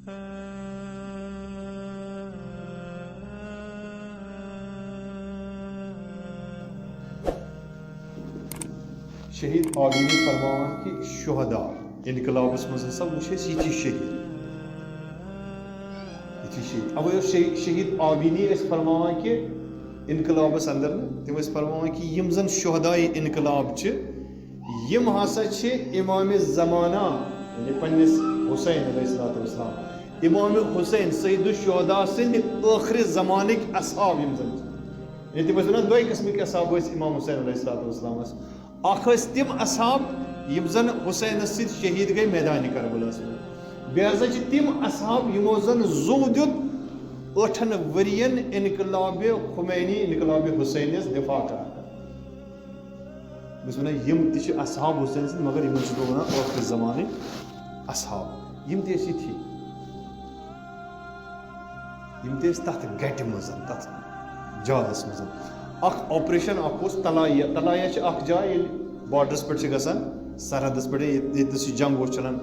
شہید آبینی فرماوان کہ شہداء انقلابس مز ہسا وچھ یہ شہید اوے شہید آبینی فرماوان کہ انقلابس اندر تم فرماوان کہ یم زن شہداء انقلاب یم ہسا امام زمانہ یعنی پنس حسین علیہ السلام امام حسین سید الشہداء سند آخر زمانک اصحاب یم زن یعنی تم ونان دو قسمک اصحاب امام حسین علیہ السلام اخ تم اصحاب یم زن حسین ست شہید گئی میدان کربلا بیازا تم اصحاب یمو زن زو دیت 8 ورین انقلاب خمینی انقلاب حسین دفاع کر بس ونان یم تہ اصحاب حسین سن مگر یم چھ ونان آخر زمانہ اصحاب یم تہ تھی یم تہ تتھ گٹہ مزن تتھ جالس مزن اخ آپریشن اخ تلایہ تلایہ اخ جائے بارڈرس پہ گسان سرحدس پہ یتس جنگ چلان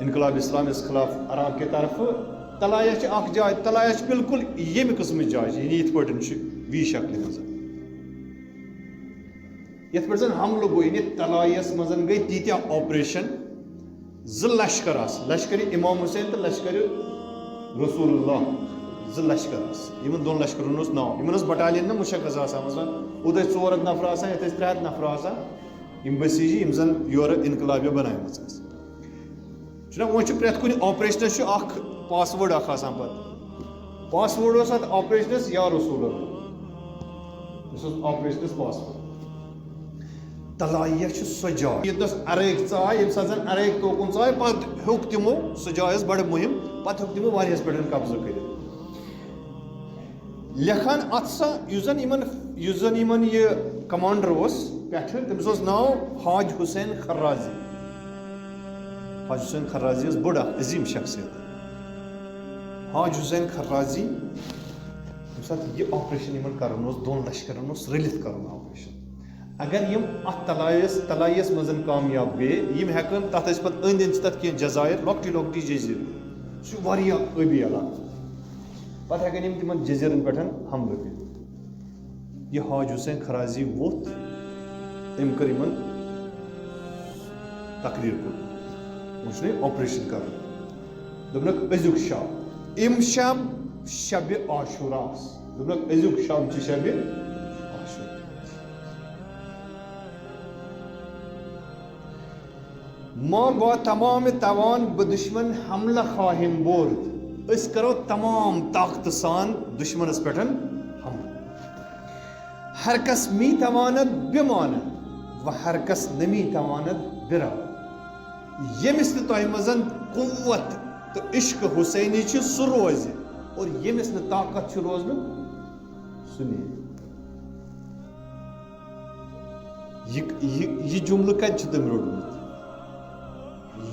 انقلاب اسلامی خلاف عرب کے طرف تلایہ اخ جائے تلایہ بالکل یم قسم جائے یعنی یت پہ وی شکل مز یت پہ زن حملہ گو یعنی تلایس مزن گئی تیتیا آپریشن لشکر لشکر امام حسین تو لشکر رسول اللہ لشکر یمن دون لشکرن ناو یمن بٹالین نا مشخص مثلا ادھر 400 نفر آسان یت 300 نفر آسان یم بسیجی یم زن یور انقلابیہ بنائم چنا وہ پریت کن آپریشنس اخ پاس ورڈ اخ آسان پتہ پاس ورڈ اس ات آپریشنس یا رسول اللہ آپریشنس پاس ورڈ تلایہ سو جائے یتس ارک ژائے یم سات زن ارک توکن ژائے پتہ ہیوک تمو سو جائے بڑ مہم پتہ ہیوک تمو واریاہس پہ قبضہ کرت لکھان ات سا یس زن یمن یہ کمانڈر پہ تمس ناو حاج حسین خرازی حاج حسین خرازی بڑ عظیم شخصیت حاج حسین خرازی یم سات یہ آپریشن یمن کرن 2 لشکرن رلت کرن آپریشن اگر یم ات تلایس مزن کامیاب گئے یم ہیکن تتھ پتہ اند تتھ کی جزائر لۄکٹی لۄکٹی جزیرٕ سہ واریاہ ٲبی علاقہٕ پتہ ہیکن یم تمن جزیرن پہ حملہ کر یہ حاج حسین خرازی ووت ام کر یمن تقریر کور وچھنے آپریشن کر دپنک ازیک شب ام شب شب عاشورہ دپنک ازیک شب چھ شب عاشورہ ما با تمام توان بدشمن حملہ خواہم برد اس کرو تمام طاقت سان دشمنس پہ حملہ ہر کس می تواند بماند و ہر کس نمی تواند برا یمس تہ مزن قوت تو عشق حسینی سہ روز اور یمس ن طاقت روزن سہ یہ جملہ کت تم روٹمت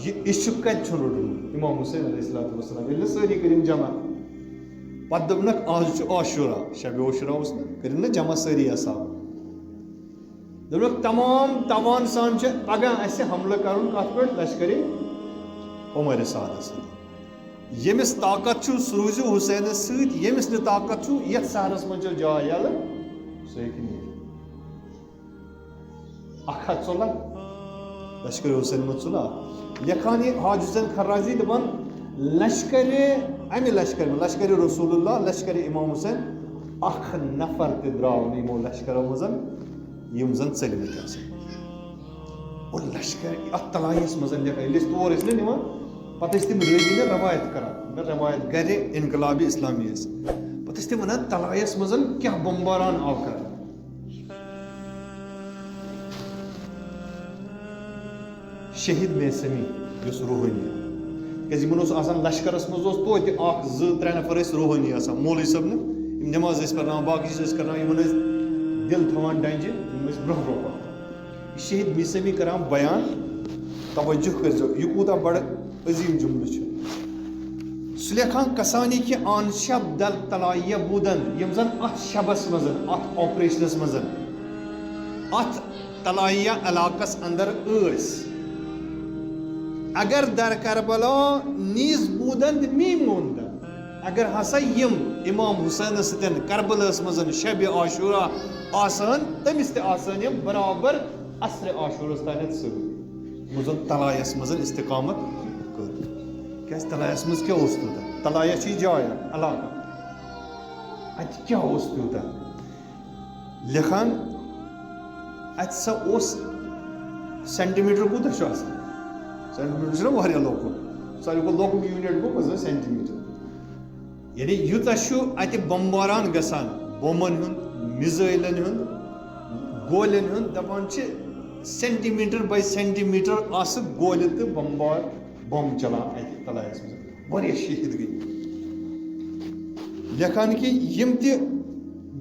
یہ عشق کت روٹمت امام حسین علیہ السلام یل ساری کرم جمع پتہ دپنک آج عاشورہ شب عاشورہ کرم نا جمع ساری اصحاب دپنک تمام توان سان پگہ اس حملہ کرن کت پہ لشکر عمر سعد یمس طاقت سہ روزو حسین ست یمس ن طاقت یت شہرس من جائے یل سہ ہیکہ نیت 114 لشکر حسین من ژلہ لکھان یہ حاج حسین خرازی دپان لشکر امہ لشکر لشکر رسول اللہ لشکر امام حسین اخ نفر تہ درو یمو لشکرو مزن یم زن ژلمت اور لشکر ات تلایس مزن لکھان یل تور نا نوان پتہ تم رٲوی نا روایت کران روایت گرِ انقلاب اسلامی پتہ تم ونان تلایس مزن کیا بمباران آو کر شہید میسمی یس روحانی کیازِ یمن آسان لشکرس مز توتہِ 1-2-3 نفر روحانی آسان مولوی صٲب نماز پرناوان باقی چیز کرناوان یمن دل تھاوان ڈنجہِ برونٛہہ برونٛہہ پکان شہید میسمی کران بیان توجہ کرزو یہ کوتاہ بڑ عظیم جملہ سہ لیکھان کسانی کہ آن شب دل تلایہ بودن یم زن ات شبس مزن ات آپریشنس مزن ات تلایہ علاقس اندر اگر در کربلا نیز بودند میموند اگر ہسا یم امام حسین ستن کربلاس مزن شب عاشورہ آسان تمس تہ آسان یم برابر عصر عاشورس تانیت سۭتۍ مزن تلایس مزن استقامت کر کیاز تلایس مز کیا اوس تیوتاہ تلایا چھ جاے علاقہ ات کیا اوس تیوتاہ لکھان ات سا اوس سینٹی میٹر کوتاہ چھ آسان سینٹی میٹر چھ واریاہ لوکُٹ ساروی کھۄتہٕ لۄکُٹ یوٗنِٹ گوٚو مطلب سینٹی میٹر یعنی یوٗتاہ چھُ اتہِ بمباران گژھان بومن ہُنٛد میزایلن ہُنٛد گولین ہُنٛد دپان چھِ centimetre by centimetre آسہٕ گولہِ تہٕ بمبار بم چلان اتہِ تلایس منٛز واریاہ شہیٖد گٔے لیکھان کہِ یِم تہِ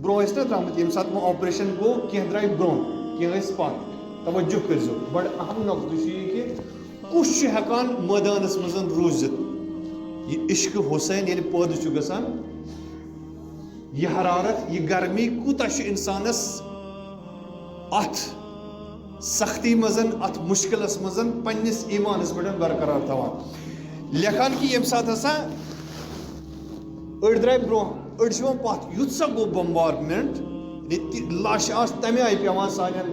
برونٛہہ ٲسۍ نا درٛامٕتۍ ییٚمہِ ساتہٕ وۄنۍ آپریشن گوٚو کینٛہہ درٛاے برونٛہہ کینٛہہ ٲسۍ پتھ توجہ کٔرۍزیو بڑٕ اہم نۄقطہٕ چھُ یہِ کہِ کُس چھُ ہٮ۪کان مٲدانس منٛز روٗزِتھ یہ عشق حسین ییٚلہِ پٲدٕ چھُ گژھان یہ حرارت یہ گرمی کوٗتاہ چھُ انسانس اتھ سختی منٛز اتھ مشکلس منٛز پننس ایمانس پٮ۪ٹھ برقرار تھاوان لیکھان کہِ ییٚمہِ ساتہٕ ہسا أڑۍ درٛاے برونٛہہ أڑۍ چھِ یِوان پتھ یُتھ سا گوٚو بمبارمنٹ لاشہِ آسہٕ تمہِ آیہِ پیٚوان سانٮ۪ن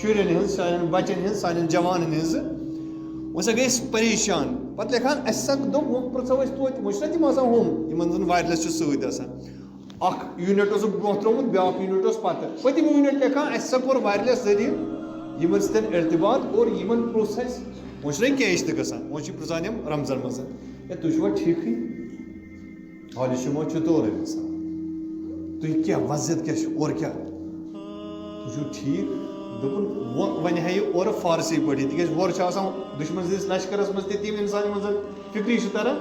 شُرٮ۪ن ہٕنٛز سانٮ۪ن بچن ہٕنٛز سانٮ۪ن جوانن ہٕنٛز وۄنۍ سا گٔے أسۍ پریشان پتہٕ لیکھان اَسہِ سا دوٚپ وۄنۍ پرٛژھو أسۍ توتہِ وۄنۍ چھِنہ تِم آسان ہُم یِمن زن وایرلیس چھُ سۭتۍ آسان اکھ یوٗنٹ اوسُکھ برونٛہہ ترٛوومُت بیٛاکھ یوٗنٹ اوس پتہٕ پٔتِم یوٗنٹ لیکھان اَسہِ سا کوٚر وایرلیس ذٔریعہٕ یِمن سۭتۍ ارتباط اور یِمن پرٛوژھ اَسہِ وۄنۍ چھُنہ کیش تہِ گژھان وۄنۍ چھِ پرٛژھان یِم رمضان منٛز ہے تُہۍ چھُوا ٹھیٖکھٕے حالہِ چھُ وۄنۍ چطور گژھان تُہۍ کیٛاہ وضعیت کیٛاہ چھُ اورٕ کیٛاہ تُہۍ چھُو ٹھیٖک دوٚپُن وۄنۍ ہا یہِ اورٕ فارسی پٲٹھی تِکیٛازِ ہورٕ چھِ آسان دُشمن سٕنٛدِس لشکرس منٛز تہِ تِم اِنسان یِمن زن فِکری چھُ تران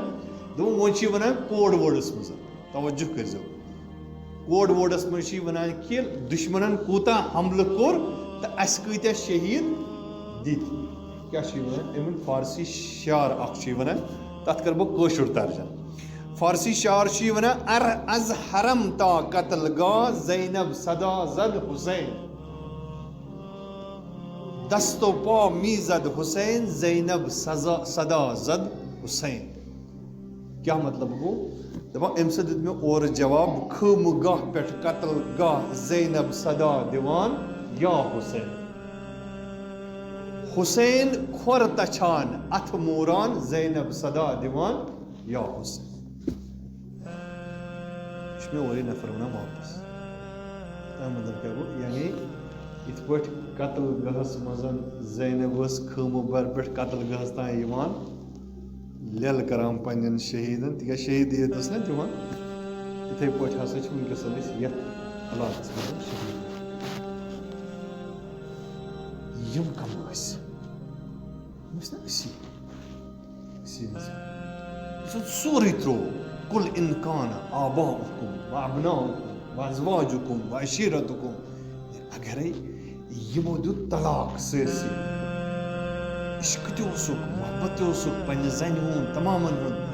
دوٚپُن وۄنۍ چھِ یہِ وَنان کوڈ وٲڈس منٛز توجہ کٔرۍزیو کوڈ وٲڈس منٛز چھِ یہِ وَنان کہِ دُشمنن کوٗتاہ حملہٕ کوٚر تہٕ اَسہِ کۭتیاہ شہیٖد دِتۍ کیٛاہ چھُ یہِ وَنان اَمیُک فارسی شعر اکھ چھُ یہِ وَنان تتھ کرٕ بہٕ کٲشُر ترجمہٕ فارسی شعر چھُ یہِ وَنان ار از حرم تا قتل گاہ زینب صدا زد حسین دست و پا می زد حسین زینب صدا زد حسین کیا مطلب گوٚو دپان امہِ سۭتۍ دیُت مےٚ اورٕ جواب خٲمہٕ گاہ پٮ۪ٹھ قتل گاہ زینب صدا دِوان یا حسین حسین کھۄر تچھان اتھٕ موٗران زینب صدا دِوان یا حسین یہِ چھُ مےٚ اورٕے نفر ونان واپس تمیُک مطلب کیٛاہ گوٚو یعنی یِتھ پٲٹھۍ قتل گاہس منٛز زینب ٲس خٲمہٕ بر پٮ۪ٹھ قتل گاہس تام یِوان لیٚلہٕ کران پننٮ۪ن شہیٖدن تِکیٛازِ شہیٖدیت ٲس نا دِوان تِتھٕے پٲٹھۍ ہسا چھِ وٕنکیٚس أسۍ یتھ علاقس منٛز شہیٖد یِم کم ٲسۍ یِم ٲسۍ نا أسی انسان سورُے ترٛوو کُل اِنکان آباؤکُم و ابناؤکُم و ازواجُکُم و عشیٖرتُکُم اگرے یِمو دیُت طلاق سٲرسٕے عشق تہِ اوسُکھ محبت تہِ اوسُکھ پننہِ زنہِ ہُنٛد تمامن ہُنٛد